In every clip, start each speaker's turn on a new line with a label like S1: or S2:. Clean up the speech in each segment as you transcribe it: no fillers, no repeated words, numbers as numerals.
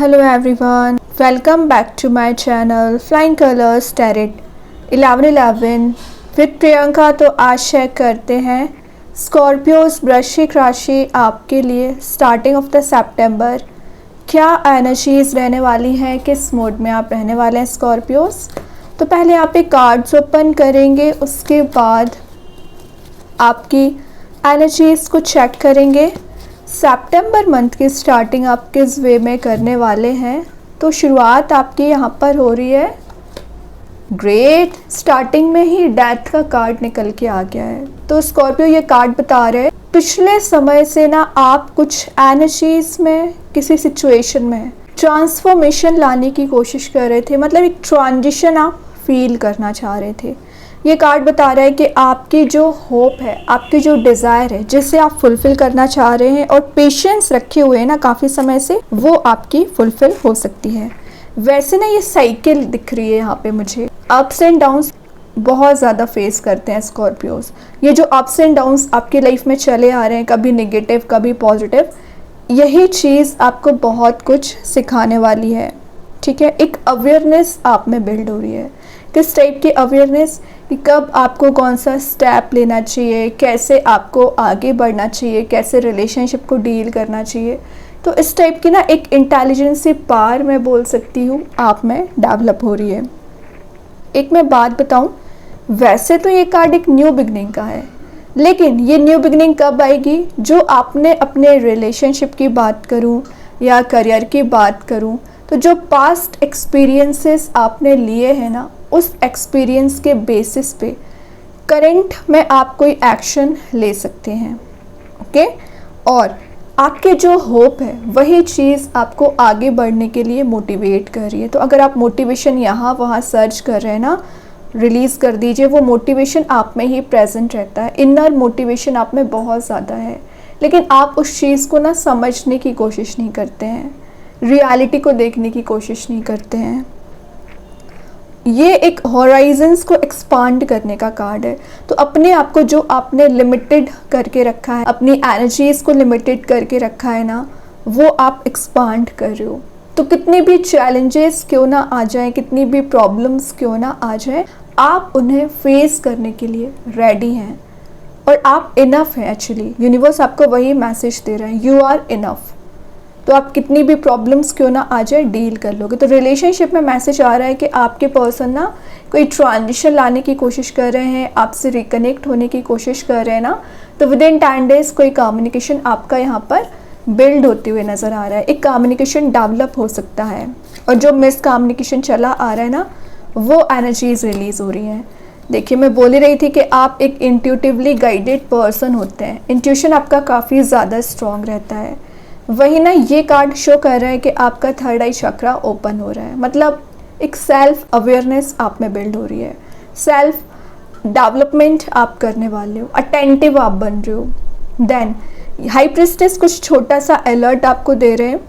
S1: Hello everyone, welcome back to my channel Flying Colors Tarot 1111 with Priyanka. तो आज share करते हैं स्कॉर्पियोस वृश्चिक राशि आपके लिए स्टार्टिंग ऑफ द सितंबर क्या एनर्जीज रहने वाली हैं, किस मोड में आप रहने वाले हैं स्कॉर्पियोस। तो पहले आप एक कार्ड्स ओपन करेंगे, उसके बाद आपकी एनर्जीज को चेक करेंगे सितंबर मंथ की स्टार्टिंग आप किस वे में करने वाले हैं। तो शुरुआत आपकी यहाँ पर हो रही है ग्रेट, स्टार्टिंग में ही डेथ का कार्ड निकल के आ गया है। तो स्कॉर्पियो ये कार्ड बता रहे हैं पिछले समय से ना आप कुछ एनर्जीज में किसी सिचुएशन में ट्रांसफॉर्मेशन लाने की कोशिश कर रहे थे, मतलब एक ट्रांजिशन आप फील करना चाह रहे थे। ये कार्ड बता रहा है कि आपकी जो होप है, आपकी जो डिज़ायर है, जिसे आप फुलफ़िल करना चाह रहे हैं और पेशेंस रखे हुए हैं ना काफ़ी समय से, वो आपकी फुलफ़िल हो सकती है। वैसे ना ये साइकिल दिख रही है यहाँ पे मुझे, अप्स एंड डाउन्स बहुत ज़्यादा फेस करते हैं स्कॉर्पियोज। ये जो अप्स एंड डाउन्स आपकी लाइफ में चले आ रहे हैं, कभी नेगेटिव कभी पॉजिटिव, यही चीज़ आपको बहुत कुछ सिखाने वाली है। ठीक है, एक अवेयरनेस आप में बिल्ड हो रही है। किस टाइप की अवेयरनेस कि कब आपको कौन सा स्टेप लेना चाहिए, कैसे आपको आगे बढ़ना चाहिए, कैसे रिलेशनशिप को डील करना चाहिए। तो इस टाइप की ना एक इंटेलिजेंसी पावर मैं बोल सकती हूँ आप में डेवलप हो रही है। एक मैं बात बताऊँ, वैसे तो ये कार्ड एक न्यू बिगनिंग का है, लेकिन ये न्यू बिगनिंग कब आएगी, जो आपने अपने रिलेशनशिप की बात करूँ या करियर की बात करूँ, तो जो पास्ट एक्सपीरियंसेस आपने लिए हैं ना, उस एक्सपीरियंस के बेसिस पे करंट में आप कोई एक्शन ले सकते हैं। ओके, और आपके जो होप है वही चीज़ आपको आगे बढ़ने के लिए मोटिवेट कर रही है। तो अगर आप मोटिवेशन यहाँ वहाँ सर्च कर रहे हैं ना, रिलीज़ कर दीजिए। वो मोटिवेशन आप में ही प्रेजेंट रहता है, इनर मोटिवेशन आप में बहुत ज़्यादा है, लेकिन आप उस चीज़ को ना समझने की कोशिश नहीं करते हैं, रियलिटी को देखने की कोशिश नहीं करते हैं। ये एक हॉराइजन्स को एक्सपांड करने का कार्ड है। तो अपने आप को जो आपने लिमिटेड करके रखा है, अपनी एनर्जीज को लिमिटेड करके रखा है ना, वो आप एक्सपांड कर रहे हो। तो कितने भी चैलेंजेस क्यों ना आ जाएं, कितनी भी प्रॉब्लम्स क्यों ना आ जाएं, आप उन्हें फेस करने के लिए रेडी हैं और आप इनफ हैं। एक्चुअली यूनिवर्स आपको वही मैसेज दे रहा है, यू आर इनफ। तो आप कितनी भी प्रॉब्लम्स क्यों ना आ जाए डील कर लोगे। तो रिलेशनशिप में मैसेज आ रहा है कि आपके पर्सन ना कोई ट्रांजिशन लाने की कोशिश कर रहे हैं, आपसे रिकनेक्ट होने की कोशिश कर रहे हैं ना, तो विद इन 10 डेज कोई कम्युनिकेशन आपका यहाँ पर बिल्ड होते हुए नज़र आ रहा है। एक कम्युनिकेशन डेवलप हो सकता है, और जो मिस कम्युनिकेशन चला आ रहा है ना, वो एनर्जीज रिलीज़ हो रही हैं। देखिए, मैं बोल ही रही थी कि आप एक इंट्यूटिवली गाइडेड पर्सन होते हैं, इंट्यूशन आपका काफ़ी ज़्यादा स्ट्रॉन्ग रहता है। वही ना ये कार्ड शो कर रहा है कि आपका थर्ड आई चक्रा ओपन हो रहा है, मतलब एक सेल्फ अवेयरनेस आप में बिल्ड हो रही है, सेल्फ डेवलपमेंट आप करने वाले हो, अटेंटिव आप बन रहे हो। देन हाई प्रिस्टेस कुछ छोटा सा अलर्ट आपको दे रहे हैं,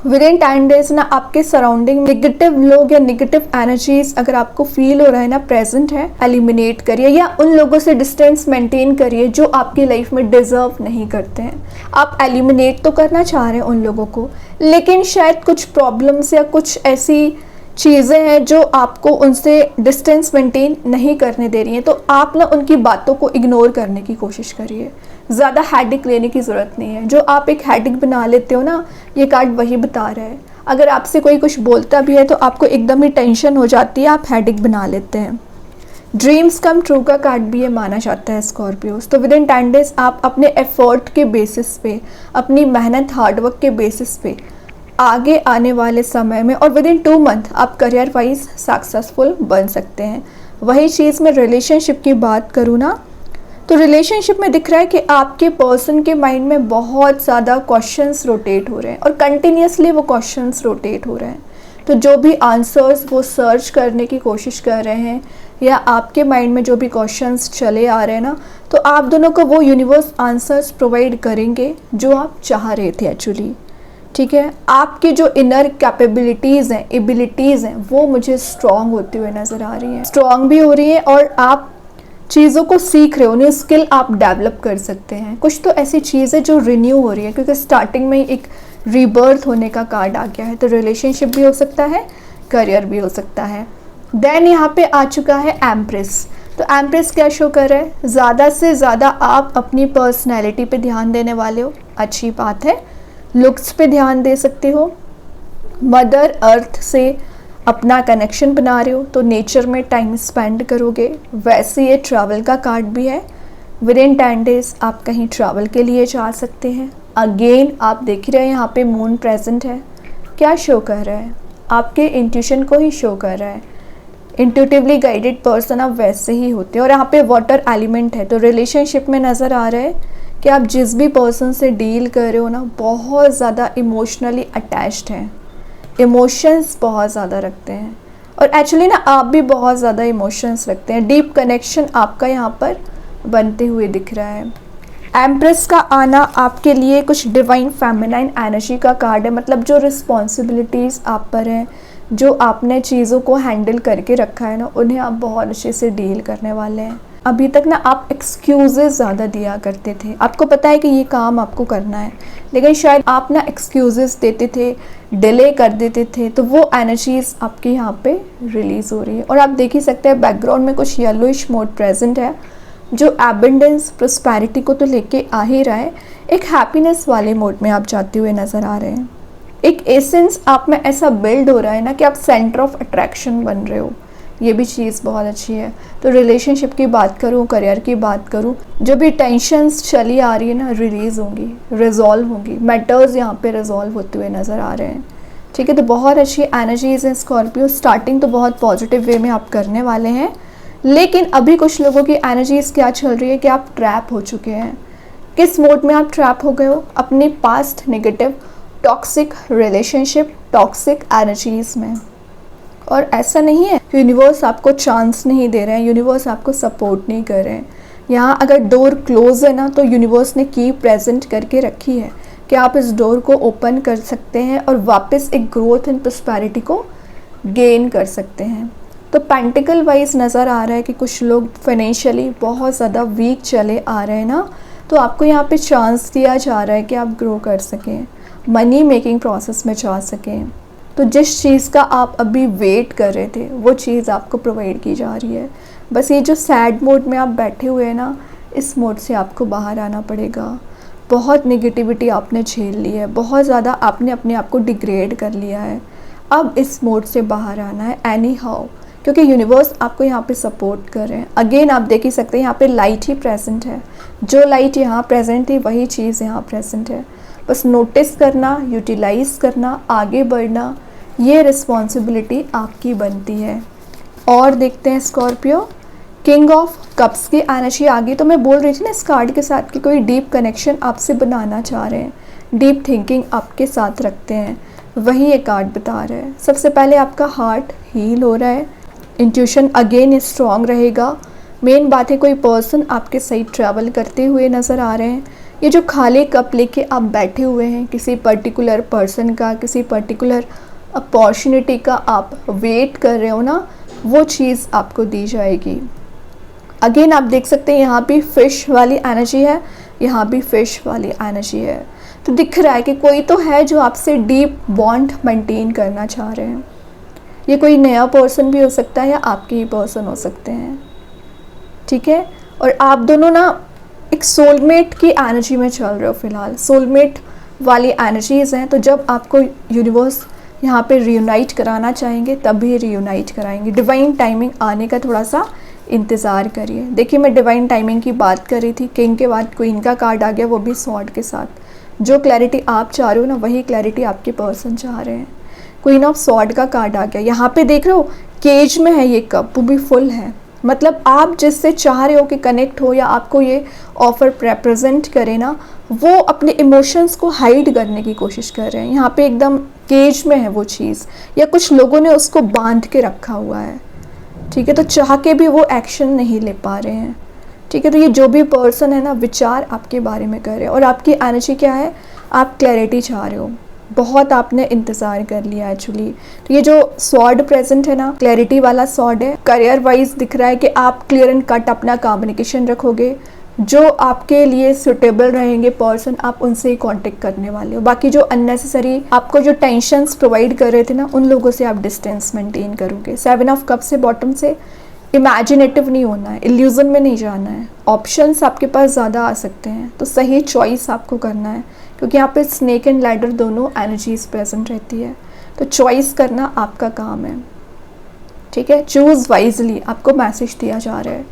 S1: विद इन 10 डेज ना आपके सराउंडिंग नेगेटिव लोग या नेगेटिव एनर्जीज अगर आपको फील हो रहा है ना प्रेजेंट है, एलिमिनेट करिए या उन लोगों से डिस्टेंस मेंटेन करिए जो आपकी लाइफ में डिजर्व नहीं करते हैं। आप एलिमिनेट तो करना चाह रहे हैं उन लोगों को, लेकिन शायद कुछ प्रॉब्लम्स या कुछ ऐसी चीज़ें हैं जो आपको उनसे डिस्टेंस मेंटेन नहीं करने दे रही हैं। तो आप ना उनकी बातों को इग्नोर करने की कोशिश करिए, ज़्यादा हेडेक लेने की ज़रूरत नहीं है। जो आप एक हेडेक बना लेते हो ना, ये कार्ड वही बता रहा है। अगर आपसे कोई कुछ बोलता भी है तो आपको एकदम ही टेंशन हो जाती है, आप हेडेक बना लेते हैं। ड्रीम्स कम ट्रू का कार्ड भी ये माना जाता है स्कॉर्पियोस। तो विद इन 10 डेज आप अपने एफर्ट के बेसिस पे, अपनी मेहनत हार्डवर्क के बेसिस पे आगे आने वाले समय में, और विद इन 2 मंथ आप करियर वाइज सक्सेसफुल बन सकते हैं। वही चीज़ मैं रिलेशनशिप की बात करूँ ना, तो रिलेशनशिप में दिख रहा है कि आपके पर्सन के माइंड में बहुत ज़्यादा क्वेश्चंस रोटेट हो रहे हैं और कंटिन्यूसली वो क्वेश्चंस रोटेट हो रहे हैं। तो जो भी आंसर्स वो सर्च करने की कोशिश कर रहे हैं, या आपके माइंड में जो भी क्वेश्चंस चले आ रहे हैं ना, तो आप दोनों को वो यूनिवर्स आंसर्स प्रोवाइड करेंगे जो आप चाह रहे थे एक्चुअली। ठीक है, आपकी जो इनर कैपेबिलिटीज़ हैं, एबिलिटीज़ हैं, वो मुझे स्ट्रॉन्ग होती हुए नज़र आ रही हैं, स्ट्रॉन्ग भी हो रही हैं, और आप चीज़ों को सीख रहे हो, उन्हें स्किल आप डेवलप कर सकते हैं। कुछ तो ऐसी चीज़ है जो रिन्यू हो रही है, क्योंकि स्टार्टिंग में एक रीबर्थ होने का कार्ड आ गया है। तो रिलेशनशिप भी हो सकता है, करियर भी हो सकता है। देन यहाँ पे आ चुका है एम्प्रेस। तो एम्प्रेस क्या शो कर रहा है, ज़्यादा से ज़्यादा आप अपनी पर्सनैलिटी पे ध्यान देने वाले हो, अच्छी बात है। लुक्स पे ध्यान दे सकते हो, मदर अर्थ से अपना कनेक्शन बना रहे हो तो नेचर में टाइम स्पेंड करोगे। वैसे ये ट्रैवल का कार्ड भी है, विद इन 10 डेज आप कहीं ट्रैवल के लिए जा सकते हैं। अगेन आप देख रहे हैं यहाँ पे मून प्रेजेंट है, क्या शो कर रहा है, आपके इंट्यूशन को ही शो कर रहा है। इंट्यूटिवली गाइडेड पर्सन आप वैसे ही होते हैं। और यहाँ पे वाटर एलिमेंट है, तो रिलेशनशिप में नज़र आ रहा है कि आप जिस भी पर्सन से डील कर रहे हो ना, बहुत ज़्यादा इमोशनली अटैच्ड हैं, इमोशंस बहुत ज़्यादा रखते हैं। और एक्चुअली ना आप भी बहुत ज़्यादा इमोशंस रखते हैं, डीप कनेक्शन आपका यहाँ पर बनते हुए दिख रहा है। एम्प्रेस का आना आपके लिए कुछ डिवाइन फेमिनाइन एनर्जी का कार्ड है, मतलब जो रिस्पॉन्सिबिलिटीज़ आप पर हैं, जो आपने चीज़ों को हैंडल करके रखा है ना, उन्हें आप बहुत अच्छे से डील करने वाले हैं। अभी तक ना आप एक्सक्यूज़ेस ज़्यादा दिया करते थे, आपको पता है कि ये काम आपको करना है, लेकिन शायद आप ना एक्सक्यूज़ेस देते थे, डिले कर देते थे, तो वो एनर्जीज़ आपके यहाँ पे रिलीज़ हो रही है। और आप देख ही सकते हैं बैकग्राउंड में कुछ येलोइश मोड प्रेजेंट है, जो एबंडेंस प्रोस्पेरिटी को तो लेके आ ही रहा है, एक हैप्पीनेस वाले मोड में आप जाते हुए नज़र आ रहे हैं। एक एसेंस आप में ऐसा बिल्ड हो रहा है ना कि आप सेंटर ऑफ अट्रैक्शन बन रहे हो, ये भी चीज़ बहुत अच्छी है। तो रिलेशनशिप की बात करूँ, करियर की बात करूँ, जो भी टेंशन्स चली आ रही है ना, रिलीज़ होंगी, रिजॉल्व होंगी, मैटर्स यहाँ पे रिजॉल्व होते हुए नज़र आ रहे हैं। ठीक है, तो बहुत अच्छी एनर्जीज हैं स्कॉर्पियो। स्टार्टिंग तो बहुत पॉजिटिव वे में आप करने वाले हैं, लेकिन अभी कुछ लोगों की एनर्जीज क्या चल रही है कि आप ट्रैप हो चुके हैं। किस मोड में आप ट्रैप हो गए हो, अपने past negative toxic relationship, toxic energies में। और ऐसा नहीं है यूनिवर्स आपको चांस नहीं दे रहे हैं, यूनिवर्स आपको सपोर्ट नहीं कर रहे हैं। यहाँ अगर डोर क्लोज है ना, तो यूनिवर्स ने की प्रेजेंट करके रखी है कि आप इस डोर को ओपन कर सकते हैं और वापस एक ग्रोथ एंड प्रॉस्पेरिटी को गेन कर सकते हैं। तो पेंटिकल वाइज नज़र आ रहा है कि कुछ लोग फाइनेंशियली बहुत ज़्यादा वीक चले आ रहे हैं ना, तो आपको यहाँ पे चांस दिया जा रहा है कि आप ग्रो कर सकें, मनी मेकिंग प्रोसेस में जा सकें। तो जिस चीज़ का आप अभी वेट कर रहे थे, वो चीज़ आपको प्रोवाइड की जा रही है। बस ये जो सैड मोड में आप बैठे हुए हैं ना, इस मोड से आपको बाहर आना पड़ेगा। बहुत नेगेटिविटी आपने झेल ली है, बहुत ज़्यादा आपने अपने आप को डिग्रेड कर लिया है। अब इस मोड से बाहर आना है एनी हाउ, क्योंकि यूनिवर्स आपको यहाँ पे सपोर्ट कर रहे हैं। अगेन आप देख ही सकते हैं यहाँ पे लाइट ही प्रेजेंट है, जो लाइट यहाँ प्रेजेंट थी वही चीज़ यहाँ प्रेजेंट है। बस नोटिस करना, यूटिलाइज़ करना, आगे बढ़ना, ये रिस्पॉन्सिबिलिटी आपकी बनती है। और देखते हैं स्कॉर्पियो, किंग ऑफ कप्स की एनर्जी आ गई। तो मैं बोल रही थी ना इस कार्ड के साथ कि कोई डीप कनेक्शन आपसे बनाना चाह रहे हैं, डीप थिंकिंग आपके साथ रखते हैं, वही ये कार्ड बता रहा है। सबसे पहले आपका हार्ट हील हो रहा है, इंट्यूशन अगेन स्ट्रॉन्ग रहेगा। मेन बात है कोई पर्सन आपके सही ट्रैवल करते हुए नज़र आ रहे हैं। ये जो खाली कप लेके आप बैठे हुए हैं, किसी पर्टिकुलर पर्सन का, किसी पर्टिकुलर अपॉर्चुनिटी का आप वेट कर रहे हो ना, वो चीज़ आपको दी जाएगी। अगेन आप देख सकते हैं यहाँ भी फिश वाली एनर्जी है, यहाँ भी फिश वाली एनर्जी है। तो दिख रहा है कि कोई तो है जो आपसे डीप बॉन्ड मेंटेन करना चाह रहे हैं। ये कोई नया पर्सन भी हो सकता है या आपके ही पर्सन हो सकते हैं। ठीक है, और आप दोनों ना एक सोलमेट की एनर्जी में चल रहे हो फिलहाल, सोलमेट वाली एनर्जीज़ हैं। तो जब आपको यूनिवर्स यहाँ पे रियूनाइट कराना चाहेंगे तभी रियूनाइट कराएंगे। डिवाइन टाइमिंग आने का थोड़ा सा इंतज़ार करिए। देखिए मैं डिवाइन टाइमिंग की बात कर रही थी, किंग के बाद क्वीन का कार्ड आ गया, वो भी स्वॉर्ड के साथ। जो क्लैरिटी आप चाह रहे हो ना, वही क्लैरिटी आपके पर्सन चाह रहे हैं। क्वीन ऑफ स्वॉर्ड का कार्ड आ गया, यहाँ पे देख रहे हो केज में है ये कप, वो भी फुल है। मतलब आप जिससे चाह रहे हो कि कनेक्ट हो या आपको ये ऑफ़र रिप्रेजेंट करे ना, वो अपने इमोशंस को हाइड करने की कोशिश कर रहे हैं। यहाँ पे एकदम केज में है वो चीज़, या कुछ लोगों ने उसको बांध के रखा हुआ है। ठीक है, तो चाह के भी वो एक्शन नहीं ले पा रहे हैं। ठीक है, तो ये जो भी पर्सन है ना, विचार आपके बारे में कर रहे हैं। और आपकी एनर्जी क्या है, आप क्लैरिटी चाह रहे हो, बहुत आपने इंतज़ार कर लिया एक्चुअली। तो ये जो स्वॉर्ड प्रेजेंट है ना, क्लैरिटी वाला स्वॉर्ड है। करियर वाइज दिख रहा है कि आप क्लियर एंड कट अपना कम्युनिकेशन रखोगे, जो आपके लिए सुटेबल रहेंगे पर्सन, आप उनसे ही कांटेक्ट करने वाले हो। बाकी जो अननेसेसरी आपको जो टेंशन्स प्रोवाइड कर रहे थे ना, उन लोगों से आप डिस्टेंस मेंटेन करोगे। 7 ऑफ कप से बॉटम से इमेजिनेटिव नहीं होना है, इल्यूजन में नहीं जाना है। ऑप्शंस आपके पास ज़्यादा आ सकते हैं, तो सही चॉइस आपको करना है, क्योंकि यहाँ पे स्नेक एंड लैडर दोनों एनर्जीज प्रेजेंट रहती है। तो चॉइस करना आपका काम है, ठीक है। चूज़ वाइजली आपको मैसेज दिया जा रहा है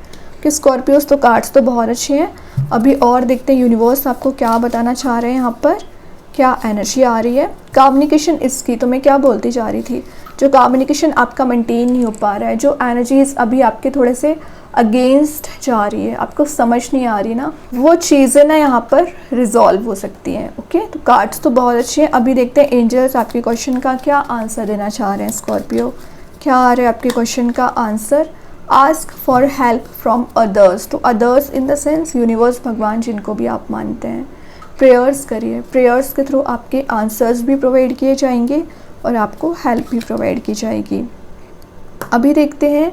S1: कि स्कॉर्पियोज तो कार्ड्स तो बहुत अच्छे हैं। अभी और देखते हैं यूनिवर्स आपको क्या बताना चाह रहे हैं, यहाँ पर क्या एनर्जी आ रही है। कम्युनिकेशन इसकी, तो मैं क्या बोलती जा रही थी, जो कम्युनिकेशन आपका मेंटेन नहीं हो पा रहा है, जो एनर्जीज अभी आपके थोड़े से अगेंस्ट जा रही है, आपको समझ नहीं आ रही ना, वो चीज़ें ना यहाँ पर रिजॉल्व हो सकती हैं। ओके, तो कार्ड्स तो बहुत अच्छे हैं। अभी देखते हैं एंजल्स आपके क्वेश्चन का क्या आंसर देना चाह रहे हैं। स्कॉर्पियो, क्या आ रहा है आपके क्वेश्चन का answer. Ask for help from others, तो others in the sense universe, भगवान, जिनको भी आप मानते हैं। प्रेयर्स करिए, प्रेयर्स के थ्रू आपके आंसर्स भी प्रोवाइड किए जाएंगे और आपको हेल्प भी प्रोवाइड की जाएगी। अभी देखते हैं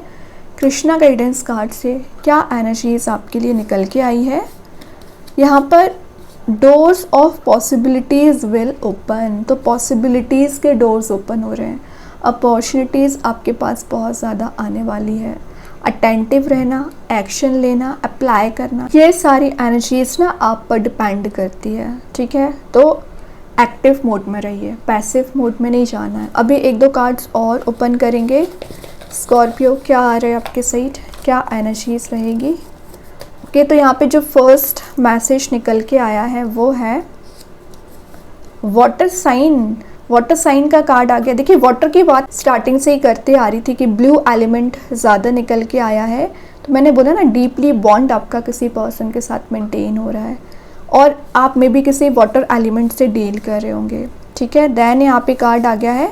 S1: कृष्णा गाइडेंस कार्ड से क्या एनर्जीज आपके लिए निकल के आई है। यहाँ पर doors of possibilities will open, तो पॉसिबिलिटीज़ के डोर्स ओपन हो रहे हैं। अपॉर्चुनिटीज़ आपके पास बहुत ज़्यादा आने वाली है। अटेंटिव रहना, एक्शन लेना, अप्लाई करना, ये सारी एनर्जीज ना आप पर डिपेंड करती है, ठीक है। तो एक्टिव मोड में रहिए, पैसिव मोड में नहीं जाना है। अभी 1-2 कार्ड्स और ओपन करेंगे। स्कॉर्पियो, क्या आ रहा है आपके साइड, क्या एनर्जीज रहेगी। ओके, तो यहाँ पे जो फर्स्ट मैसेज निकल के आया है वो है वाटर साइन। वाटर साइन का कार्ड आ गया। देखिए, वाटर की बात स्टार्टिंग से ही करते आ रही थी कि ब्लू एलिमेंट ज़्यादा निकल के आया है। तो मैंने बोला ना, डीपली बॉन्ड आपका किसी पर्सन के साथ मेंटेन हो रहा है और आप में भी किसी वाटर एलिमेंट से डील कर रहे होंगे, ठीक है। देन यहाँ पे कार्ड आ गया है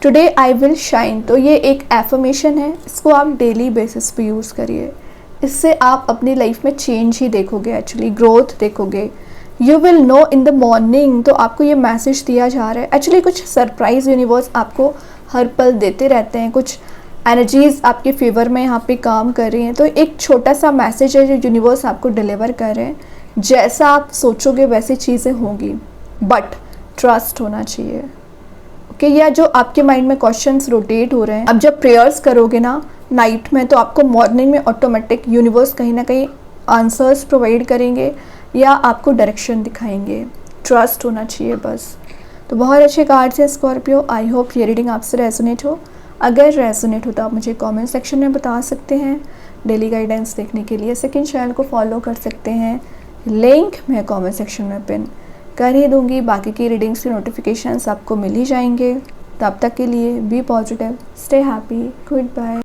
S1: टुडे आई विल शाइन, तो ये एक एफर्मेशन है, इसको आप डेली बेसिस पे यूज़ करिए। इससे आप अपनी लाइफ में चेंज ही देखोगे, एक्चुअली ग्रोथ देखोगे। You will know in the morning, तो आपको ये मैसेज दिया जा रहा है। एक्चुअली कुछ सरप्राइज यूनिवर्स आपको हर पल देते रहते हैं, कुछ एनर्जीज आपके फेवर में यहाँ पे काम कर रही हैं। तो एक छोटा सा मैसेज है जो यूनिवर्स आपको डिलीवर कर रहे हैं। जैसा आप सोचोगे वैसी चीज़ें होंगी, बट ट्रस्ट होना चाहिए, ओके। या जो आपके माइंड में क्वेश्चंस रोटेट हो रहे हैं, अब जब प्रेयर्स करोगे ना नाइट में, तो आपको मॉर्निंग में ऑटोमेटिक यूनिवर्स कहीं ना कहीं आंसर्स प्रोवाइड करेंगे या आपको डायरेक्शन दिखाएंगे। ट्रस्ट होना चाहिए बस। तो बहुत अच्छे कार्ड्स हैं स्कॉर्पियो। आई होप ये रीडिंग आपसे रेजोनेट हो। अगर रेजोनेट हो तो आप मुझे कमेंट सेक्शन में बता सकते हैं। डेली गाइडेंस देखने के लिए सेकंड चैनल को फॉलो कर सकते हैं, लिंक मैं कमेंट सेक्शन में पिन कर ही दूंगी। बाकी की रीडिंग्स के नोटिफिकेशंस आपको मिल ही जाएंगे। तब तक के लिए be positive, stay happy, good bye.